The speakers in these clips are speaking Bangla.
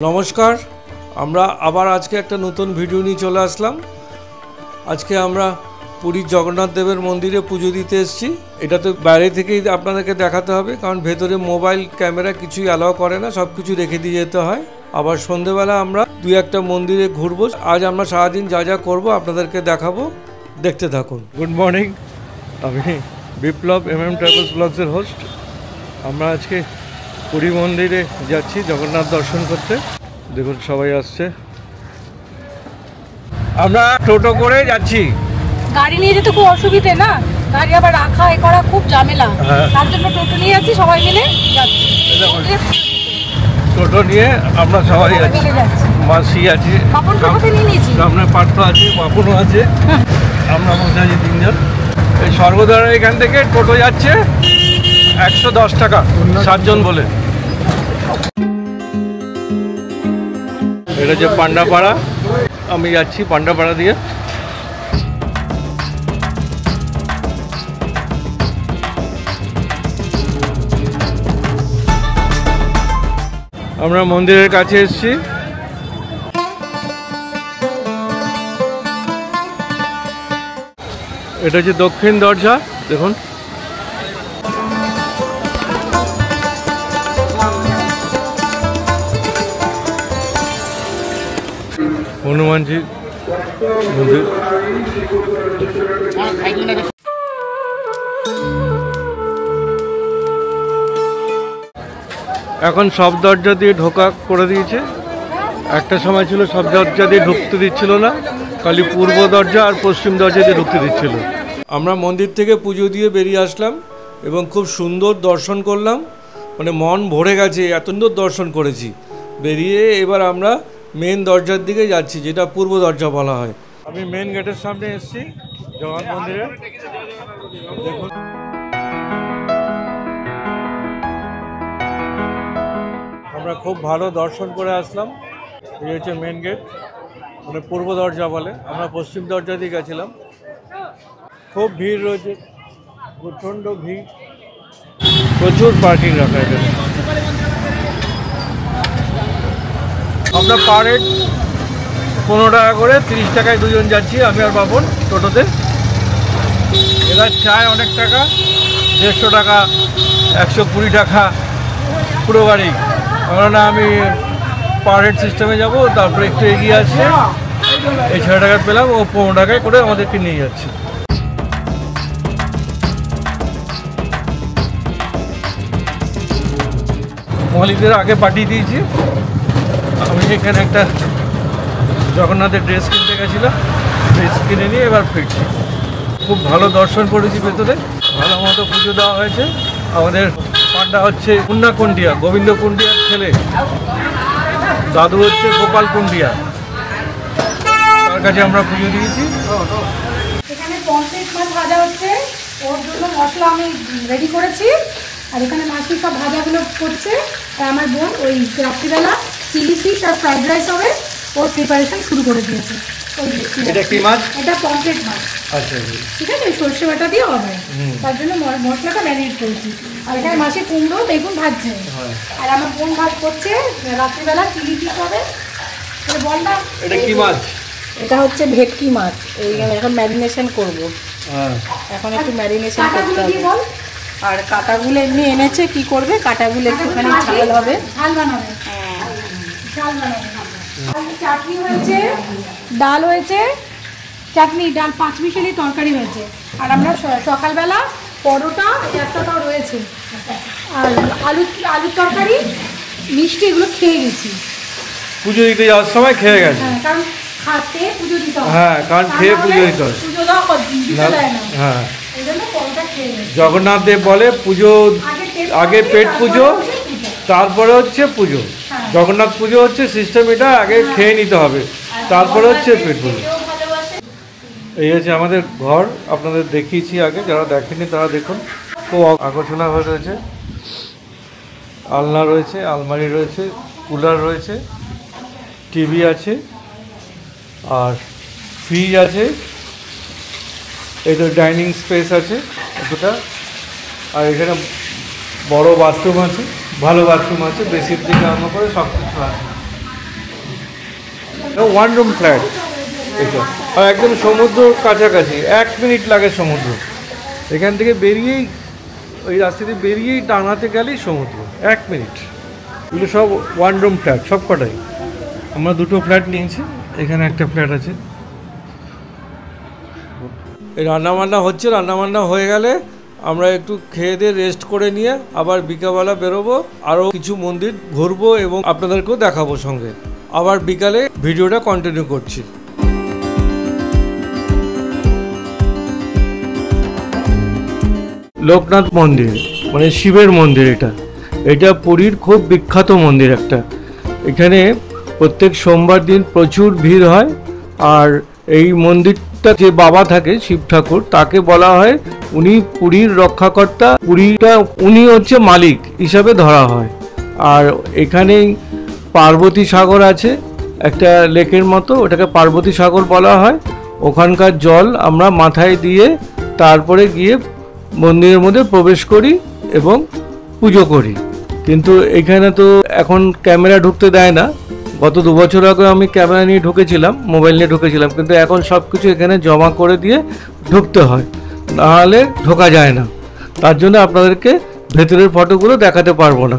নমস্কার, আমরা আবার আজকে একটা নতুন ভিডিও নিয়ে চলে আসলাম। আজকে আমরা পুরীর জগন্নাথ দেবের মন্দিরে পুজো দিতে এসেছি। এটা তো বাইরে থেকেই আপনাদেরকে দেখাতে হবে, কারণ ভেতরে মোবাইল ক্যামেরা কিছুই অ্যালাউ করে না, সব কিছু রেখে দিয়ে যেতে হয়। আবার সন্ধেবেলা আমরা দুই একটা মন্দিরে ঘুরবো। আজ আমরা সারাদিন যা যা করবো আপনাদেরকে দেখাবো, দেখতে থাকুন। গুড মর্নিং, আমি বিপ্লব ট্রাভেলস ব্লগসের হোস্ট। আমরা আজকে পুরী মন্দিরে যাচ্ছি জগন্নাথ দর্শন করতে। দেখুন সবাই আসছে, আমরা টোটো করে যাচ্ছি। গাড়ি নিয়ে যেতে খুব অসুবিধে না, গাড়ি আবার রাখা এ করা খুব ঝামেলা, তার জন্য টোটো নিয়ে যাচ্ছি, সবাই মিলে যাচ্ছি। টোটো নিয়ে আমরা সবাই যাচ্ছি। মাসি আছে, সামনে পার্থ আছে, বাপুনও আছে, আমরা বসে আছি তিনজন। এই স্বর্গদ্বার এখান থেকে টোটো যাচ্ছে 110 টাকা 7 জন বলে। এটা যে পান্ডাপাড়া, আমি যাচ্ছি পান্ডাপাড়া দিয়ে। আমরা মন্দিরের কাছে এসেছি। এটা হচ্ছে দক্ষিণ দরজা, দেখুন। হনুমানজি মন্দির। এখন সব দরজা দিয়ে ঢোকা করে দিয়েছে। একটা সময় ছিল সব দরজা দিয়ে ঢুকতে দিচ্ছিল না, খালি পূর্ব দরজা আর পশ্চিম দরজা দিয়ে ঢুকতে দিচ্ছিল। আমরা মন্দির থেকে পুজো দিয়ে বেরিয়ে আসলাম এবং খুব সুন্দর দর্শন করলাম, মানে মন ভরে গেছে, এত সুন্দর দর্শন করেছি। বেরিয়ে এবার আমরা মেন দরজার দিকে যাচ্ছি, যেটা পূর্ব দরজা বলা হয়। আমি মেন গেটের সামনে এসেছি জগন্নাথ মন্দিরে। দেখুন আমরা খুব ভালো দর্শন করে আসলাম। এই হচ্ছে মেন গেট, মানে পূর্ব দরজা বলে। আমরা পশ্চিম দরজা দিয়ে গেছিলাম। খুব ভিড় রয়েছে, প্রচণ্ড ভিড়, প্রচুর পার্কিং রাখা এখানে। আমরা পার হেড 15 টাকা করে, 30 টাকায় দুজন যাচ্ছি, আমি আর বাপন টোটোতে। এরা চায় অনেক টাকা, 150 টাকা, 120 টাকা পুরো গাড়ি। আমরা না, আমি পার হেড সিস্টেমে যাবো। তারপরে একটু এগিয়ে আসছে, এই 6 টাকা পেলাম, ও 15 টাকায় করে আমাদেরকে নিয়ে যাচ্ছে। মালিকদের আগে পাঠিয়ে দিয়েছি। আমি এখানে একটা জগন্নাথের ড্রেস কিনতে গেছিলাম, ড্রেস কিনে নিয়ে এবার ফিরছি। খুব ভালো দর্শন করেছি, ভেতরে ভালো মতো পুজো দেওয়া হয়েছে। আমাদের পান্ডা হচ্ছে মুন্না কুন্ডিয়া, গোবিন্দ কুন্ডিয়ার ছেলে। দাদু হচ্ছে গোপাল কুন্ডিয়া, তার কাছে আমরা পুজো দিয়েছি। এখানে পমফ্রেট মাছ ভাজা হচ্ছে, ওর জন্য মশলা আমি রেডি করেছি। আর এখানে মাছটি সব ভাজাগুলো করছে। আর আমার বোন ওই রাত্রিবেলা চিলি ফিশ আর ফ্রাইড রাইস হবে, ওর প্রিপারেশন শুরু করে দিয়েছে। এটা কি মাছ? এটা পমফ্রেট মাছ। আচ্ছা, ঠিক আছে, সর্ষে বাটা দিয়ে হবে, তার জন্য মশলাটা ম্যারিনেট করেছি। আর এখানে মাছে কুমড়ো বেগুন ভাজছে, আর আমার বোন ভাত করছে। রাত্রিবেলা চিলি ফিশ হবে। বলনা, এটা কি মাছ? এটা হচ্ছে ভেটকি মাছ। এই এখন ম্যারিনেশন করবো, এখন একটু ম্যারিনেশন করতে হবে। আর কাটাগুলো এমনি এনেছে, কি করবে, কাটাগুলো একটুখানি ঝাল হবে, ঝাল বানাবে। ঝাল বানাবে। চাটনি হয়েছে, ডাল হয়েছে, চাটনি ডাল 5 মিশালি তরকারি হয়েছে। আর আমরা সকালবেলা পরোটা একটাও রয়েছে, আর আলুর তরকারি, মিষ্টি, এগুলো খেয়ে গেছি। পুজো দিতে যাওয়ার সময় খেয়ে গেছে। হ্যাঁ, কারণ খাতে পুজো দিতে হয়। হ্যাঁ, কারণ খেয়ে পুজো দিতে হয়। পুজো দেওয়া দিতে দেয় না। হ্যাঁ, এই জন্য পরোটা খেয়ে গেছি। জগন্নাথ দেব বলে পুজো আগে পেট পুজো, তারপরে হচ্ছে পুজো। জগন্নাথ পুজো হচ্ছে সিস্টেম এটা, আগে খেয়ে নিতে হবে, তারপরে হচ্ছে পেট পুজো। এই হচ্ছে আমাদের ঘর, আপনাদের দেখিয়েছি আগে, যারা দেখেনি তারা দেখুন। খুব আকর্ষণীয়ভাবে রয়েছে। আলনা রয়েছে, আলমারি রয়েছে, কুলার রয়েছে, টিভি আছে, আর ফ্রিজ আছে। এই তো ডাইনিং স্পেস আছে এতটা। আর এখানে বড় বাথরুম আছে, ভালো বাথরুম আছে, বেসিন থেকে আরম্ভ করে সব কিছু আছে। ওয়ান রুম ফ্ল্যাট এটা, আর একদম সমুদ্র কাছাকাছি, 1 মিনিট লাগে সমুদ্র। এখান থেকে বেরিয়েই, ওই রাস্তা দিয়ে বেরিয়েই ডানাতে গেলেই সমুদ্র, 1 মিনিট। এগুলো সব ওয়ান রুম ফ্ল্যাট সব কটাই। আমরা 2টো ফ্ল্যাট নিয়েছি, এখানে একটা ফ্ল্যাট আছে। এই রান্নাবান্না হচ্ছে, রান্নাবান্না হয়ে গেলে আমরা একটু খেয়ে দিয়ে রেস্ট করে নিয়ে আবার বিকালবেলা বেরোবো, আরও কিছু মন্দির ঘুরবো এবং আপনাদেরকেও দেখাবো সঙ্গে। আবার বিকালে ভিডিওটা কন্টিনিউ করছি। লোকনাথ মন্দির মানে শিবের মন্দির, এটা পুরীর খুব বিখ্যাত মন্দির একটা। এখানে প্রত্যেক সোমবার দিন প্রচুর ভিড় হয়। আর এই মন্দিরটা যে বাবা থাকে, শিব ঠাকুর, তাকে বলা হয় উনি পুরীর রক্ষাকর্তা, পুরীটা উনি হচ্ছে মালিক হিসাবে ধরা হয়। আর এখানেই পার্বতী সাগর আছে, একটা লেকের মতো, ওটাকে পার্বতী সাগর বলা হয়। ওখানকার জল আমরা মাথায় দিয়ে তারপরে গিয়ে মন্দিরের মধ্যে প্রবেশ করি এবং পুজো করি। কিন্তু এখানে তো এখন ক্যামেরা ঢুকতে দেয় না। গত 2 বছর আগে আমি ক্যামেরা নিয়ে ঢুকেছিলাম, মোবাইল নিয়ে ঢুকেছিলাম, কিন্তু এখন সব কিছু এখানে জমা করে দিয়ে ঢুকতে হয়, নাহলে ঢোকা যায় না। তার জন্য আপনাদেরকে ভেতরের ফটোগুলো দেখাতে পারবো না,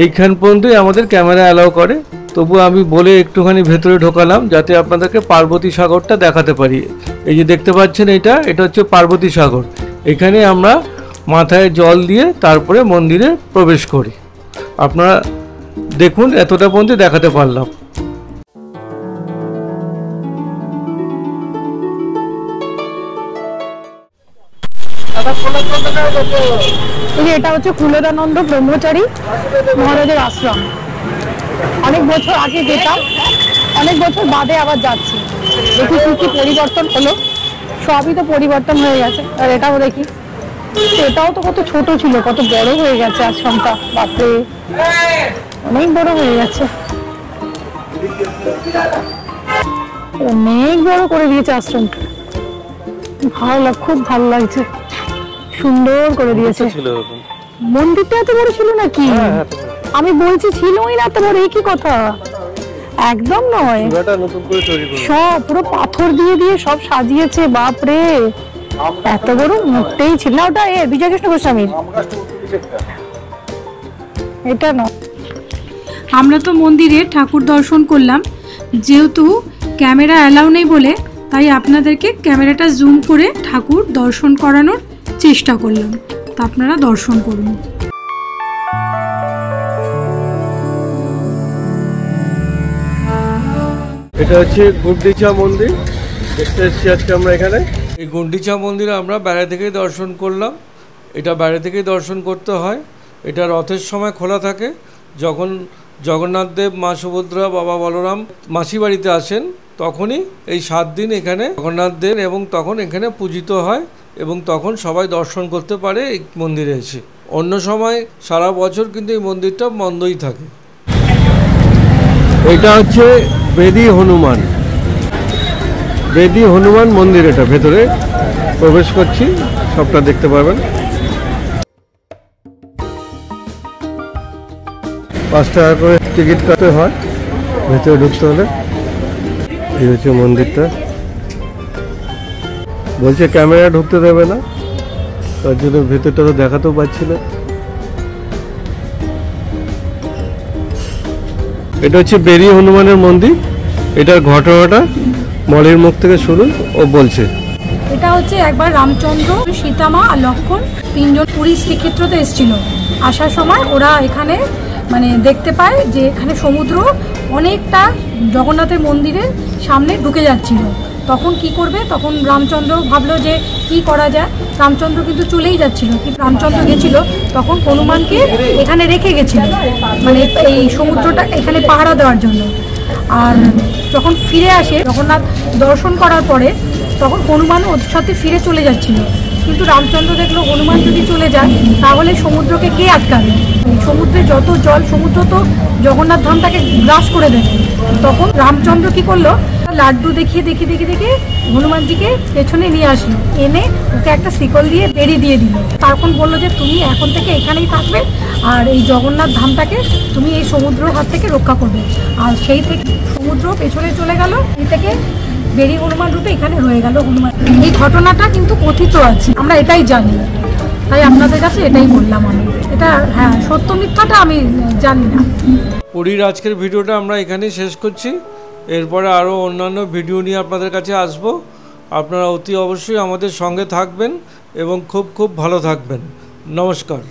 এইখান পর্যন্তই আমাদের ক্যামেরা অ্যালাউ করে। তবু আমি বলে একটুখানি ভেতরে ঢোকালাম যাতে আপনাদেরকে পার্বতী সাগরটা দেখাতে পারি। এই যে দেখতে পাচ্ছেন, এটা হচ্ছে পার্বতী সাগর। এখানে আমরা মাথায় জল দিয়ে তারপরে মন্দিরে প্রবেশ করি। আপনারা দেখুন, এতটা পর্যন্ত দেখাতে পারলাম। এটা হচ্ছে কুলেদানন্দ ব্রহ্মচারী মহারাজের আশ্রম। অনেক বছর আগে যেতাম, অনেক বছর বাদে আবার যাচ্ছি। দেখি কি কি পরিবর্তন হলো, সবই তো পরিবর্তন হয়ে গেছে। আর এটাও দেখি, এটাও তো কত ছোট ছিল, কত বড় হয়ে গেছে আশ্রমটা। বাপরে, অনেক বড় হয়ে গেছে, অনেক বড় করে দিয়েছে আশ্রমটা। খুব ভালো লাগছে, সুন্দর করে দিয়েছে। মন্দিরটা এত বড় ছিল নাকি? আমি বলছি ছিলই না এত বড়, এই কি কথা? একদম নয়, সব পুরো পাথর দিয়ে দিয়ে সব সাজিয়েছে। বাপরে, এত বড় মোটেই ছিল না। ওটা বিজয় কৃষ্ণ গোস্বামীর, এটা না। আমরা তো মন্দিরে ঠাকুর দর্শন করলাম, যেহেতু ক্যামেরা অ্যালাউ নেই বলে তাই আপনাদেরকে ক্যামেরাটা জুম করে ঠাকুর দর্শন করানোর চেষ্টা করলাম। তা আপনারা দর্শন করুন। এটা হচ্ছে গুন্ডিচা মন্দির, দেখতে এসেছি আজকে আমরা এখানে। এই গুন্ডিচা মন্দিরে আমরা বাইরে থেকেই দর্শন করলাম। এটা বাইরে থেকেই দর্শন করতে হয়। এটা রথের সময় খোলা থাকে, যখন জগন্নাথ দেব, মা সুভদ্রা, বাবা বলরাম মাসি বাড়িতে আসেন, তখনই এই 7 দিন এখানে জগন্নাথ দেব এবং তখন এখানে পূজিত হয় এবং তখন সবাই দর্শন করতে পারে এই মন্দিরে এসে। অন্য সময় সারা বছর কিন্তু এই মন্দিরটা বন্ধই থাকে। এটা হচ্ছে বেদি হনুমান, বেদি হনুমান মন্দির। এটা ভেতরে প্রবেশ করছি, সবটা দেখতে পাবেন। 5 টাকা করে টিকিট কাটতে হয় ভেতরে ঢুকতে হলে। এই হচ্ছে মন্দিরটা। বলছে ক্যামেরা ঢুকতে দেবে না, তার জন্য ভেতরটা তো দেখাতেও পাচ্ছি না। এটা হচ্ছে বেরি হনুমানের মন্দির। এটার ঘটনাটা মলের মুখ থেকে শুরু, ও বলছে। এটা হচ্ছে একবার রামচন্দ্র, সীতামা আর লক্ষ্মণ 3 জন পুরী শ্রীক্ষেত্রতে এসেছিল। আসার সময় ওরা এখানে দেখতে পায় যে এখানে সমুদ্র অনেকটা জগন্নাথের মন্দিরের সামনে ঢুকে যাচ্ছিল। তখন কি করবে, তখন রামচন্দ্র ভাবলো যে কি করা যায়। রামচন্দ্র কিন্তু চলেই যাচ্ছিল, কিন্তু রামচন্দ্র গেছিল তখন হনুমানকে এখানে রেখে গেছিল, এই সমুদ্রটা এখানে পাহারা দেওয়ার জন্য। আর যখন ফিরে আসে জগন্নাথ দর্শন করার পরে, তখন হনুমান ওর সাথে ফিরে চলে যাচ্ছিল। কিন্তু রামচন্দ্র দেখলো হনুমান যদি চলে যায় তাহলে সমুদ্রকে কে আটকাবে? সমুদ্রে যত জল, সমুদ্র তো জগন্নাথ ধামটাকে গ্রাস করে দেবে। তখন রামচন্দ্র কি করলো, লাড্ডু দেখিয়ে দেখিয়ে দেখিয়ে দেখিয়ে হনুমানজিকে পেছনে নিয়ে আসলো, এনে ওকে একটা শিকল দিয়ে বেড়ি দিয়ে দিল। তখন বললো যে তুমি এখন থেকে এখানেই থাকবে, আর এই জগন্নাথ ধামটাকে তুমি এই সমুদ্রের হাত থেকে রক্ষা করবে। আর সেই থেকে সমুদ্র পেছনে চলে গেল, এই থেকে বেরি হনুমান রূপে এখানে রয়ে গেল হনুমান। এই ঘটনাটা কিন্তু কথিত আছে, আমরা এটাই জানি, তাই আপনাদের কাছে এটাই বললাম আমি। এটা হ্যাঁ, সত্য মিথ্যাটা আমি জানি না। পুরীর আজকের ভিডিওটা আমরা এখানেই শেষ করছি। এরপরে আরও অন্যান্য ভিডিও নিয়ে আপনাদের কাছে আসব। আপনারা অতি অবশ্যই আমাদের সঙ্গে থাকবেন এবং খুব খুব ভালো থাকবেন। নমস্কার।